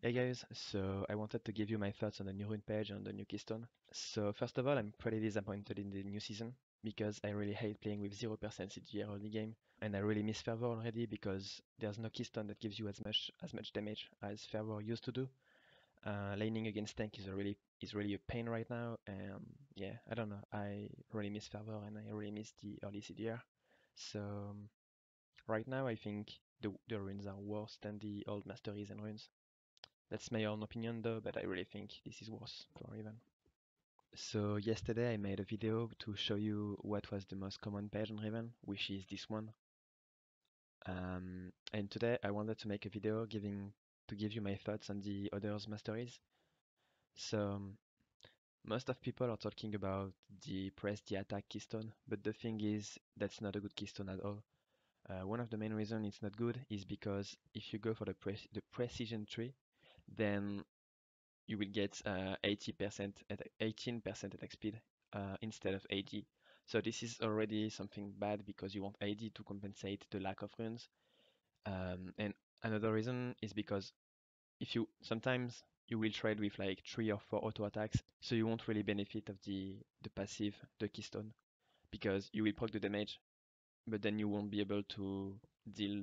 Hey guys, so I wanted to give you my thoughts on the new rune page and the new keystone. So first of all, I'm pretty disappointed in the new season because I really hate playing with 0% CGR early game, and I really miss Fervor already because there's no keystone that gives you as much damage as Fervor used to do. Laning against tank is really a pain right now, and yeah, I don't know. I really miss Fervor and I really miss the early CDR. So right now, I think the runes are worse than the old masteries and runes. That's my own opinion though, but I really think this is worse for Riven. So yesterday I made a video to show you what was the most common page on Riven, which is this one. And today I wanted to make a video to give you my thoughts on the others masteries. So most of people are talking about the press the attack keystone, but the thing is that's not a good keystone at all. One of the main reasons it's not good is because if you go for the precision tree, then you will get 80% at 18% attack speed instead of AD. So this is already something bad because you want AD to compensate the lack of runes. And another reason is because if you sometimes you will trade with like 3 or 4 auto attacks, so you won't really benefit of the passive, the keystone, because you will proc the damage, but then you won't be able to deal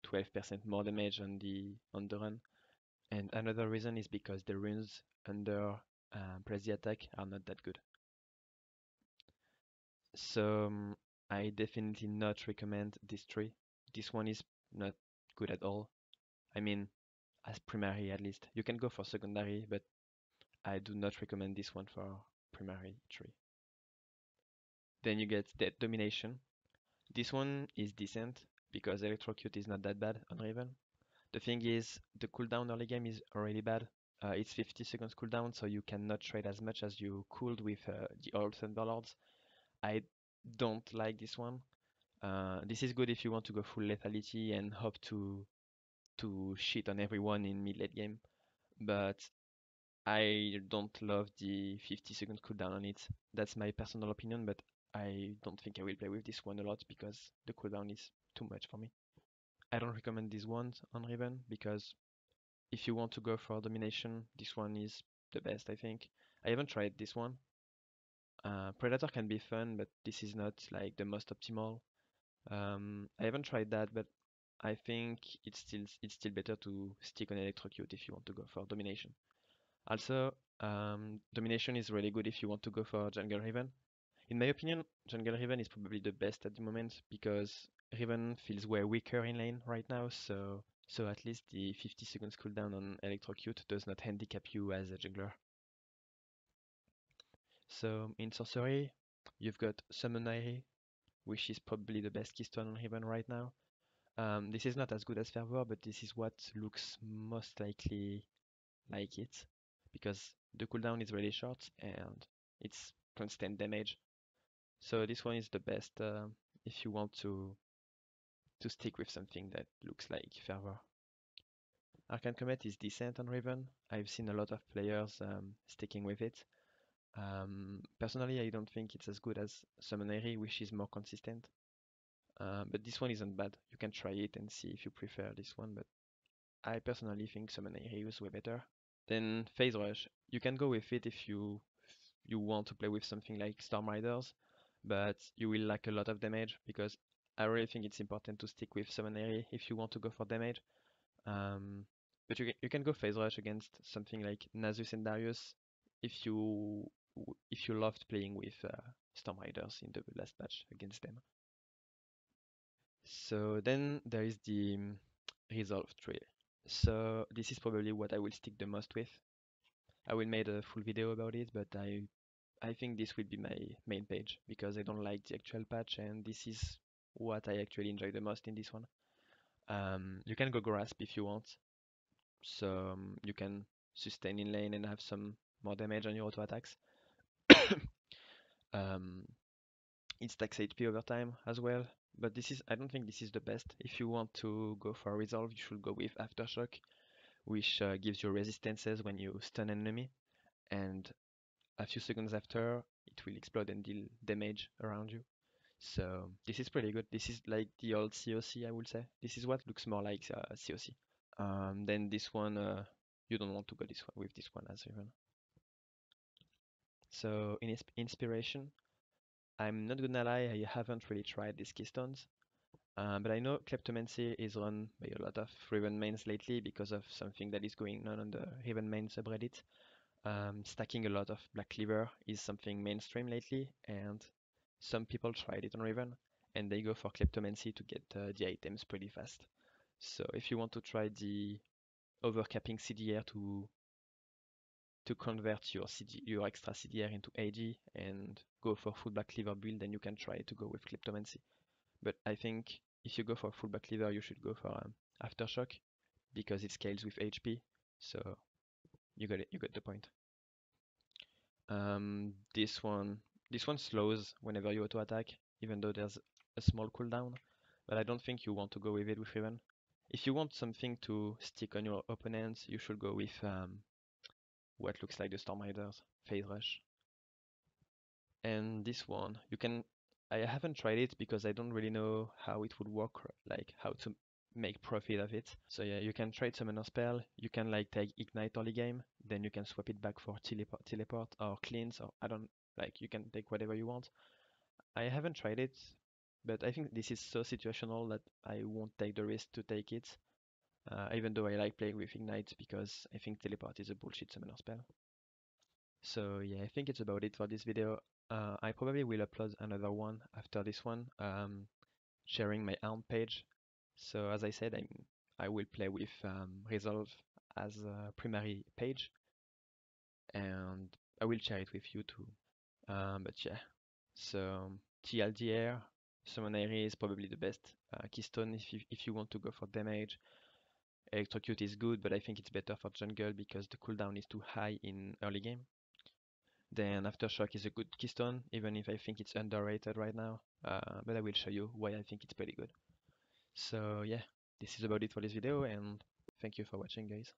12% more damage on the run. And another reason is because the runes under press the attack are not that good. So I definitely not recommend this tree. This one is not good at all. I mean, as primary at least. You can go for secondary, but I do not recommend this one for primary tree. Then you get Dead Domination. This one is decent because Electrocute is not that bad on Raven. The thing is, the cooldown early game is already bad. It's 50 seconds cooldown, so you cannot trade as much as you could with the old Thunderlords. I don't like this one. This is good if you want to go full lethality and hope to shit on everyone in mid-late game, but I don't love the 50 second cooldown on it. That's my personal opinion, but I don't think I will play with this one a lot because the cooldown is too much for me. I don't recommend this one on Riven because if you want to go for domination, this one is the best, I think. I haven't tried this one. Predator can be fun, but this is not like the most optimal. I haven't tried that, but I think it's still better to stick on electrocute if you want to go for domination. Also, domination is really good if you want to go for jungle Riven. In my opinion, jungle Riven is probably the best at the moment because Riven feels way weaker in lane right now, so at least the 50 seconds cooldown on electrocute does not handicap you as a jungler. So in sorcery, you've got Summon Aerie, which is probably the best keystone on Riven right now. This is not as good as Fervor, but this is what looks most likely like it, because the cooldown is really short and it's constant damage. So this one is the best if you want to stick with something that looks like Fervor. Arcane Comet is decent on Riven. I've seen a lot of players sticking with it. Personally, I don't think it's as good as Summonary, which is more consistent. But this one isn't bad. You can try it and see if you prefer this one, but I personally think Summonary is way better. Then Phase Rush. You can go with it if you want to play with something like Storm Riders, but you will lack a lot of damage because I really think it's important to stick with Summonary if you want to go for damage. Um, but you can go Phase Rush against something like Nasus and Darius if you loved playing with Storm Riders in the last patch against them. So then there is the Resolve tree. So this is probably what I will stick the most with. I will make a full video about it, but I think this will be my main page because I don't like the actual patch and this is what I actually enjoy the most in this one. You can go Grasp if you want, so you can sustain in lane and have some more damage on your auto attacks. um, it stacks HP over time as well, but I don't think this is the best. If you want to go for a resolve, you should go with Aftershock, which gives you resistances when you stun an enemy, and a few seconds after, it will explode and deal damage around you. So this is pretty good. This is like the old COC, I would say. This is what looks more like COC. Then this one You don't want to go this one with this one as Riven. So in inspiration, I'm not gonna lie, I haven't really tried these Keystones. But I know Kleptomancy is run by a lot of Riven mains lately because of something that is going on the Riven main subreddit. Stacking a lot of Black Cleaver is something mainstream lately, and some people tried it on Riven, and they go for Kleptomancy to get the items pretty fast. So if you want to try the overcapping CDR to convert your extra CDR into AG and go for full Black Cleaver build, then you can try to go with Kleptomancy. But I think if you go for full Black Cleaver, you should go for Aftershock because it scales with HP. So you got it, you got the point. This one slows whenever you auto attack, even though there's a small cooldown. But I don't think you want to go with it with Riven. If you want something to stick on your opponents, you should go with what looks like the Storm Riders, Phase Rush. And this one, I haven't tried it because I don't really know how it would work, like how to make profit of it. So yeah, you can trade Summoner Spell, you can like take Ignite early game, then you can swap it back for teleport or Cleanse, or I don't, like you can take whatever you want. I haven't tried it, but I think this is so situational that I won't take the risk to take it. Even though I like playing with Ignite because I think Teleport is a bullshit summoner spell. So yeah, I think it's about it for this video. I probably will upload another one after this one, sharing my own page. So as I said, I will play with Resolve as a primary page, and I will share it with you too. But yeah, so TLDR, Summon Aerie is probably the best keystone if you want to go for damage. Electrocute is good, but I think it's better for jungle because the cooldown is too high in early game. Then Aftershock is a good keystone, even if I think it's underrated right now. But I will show you why I think it's pretty good. So yeah, this is about it for this video, and thank you for watching, guys.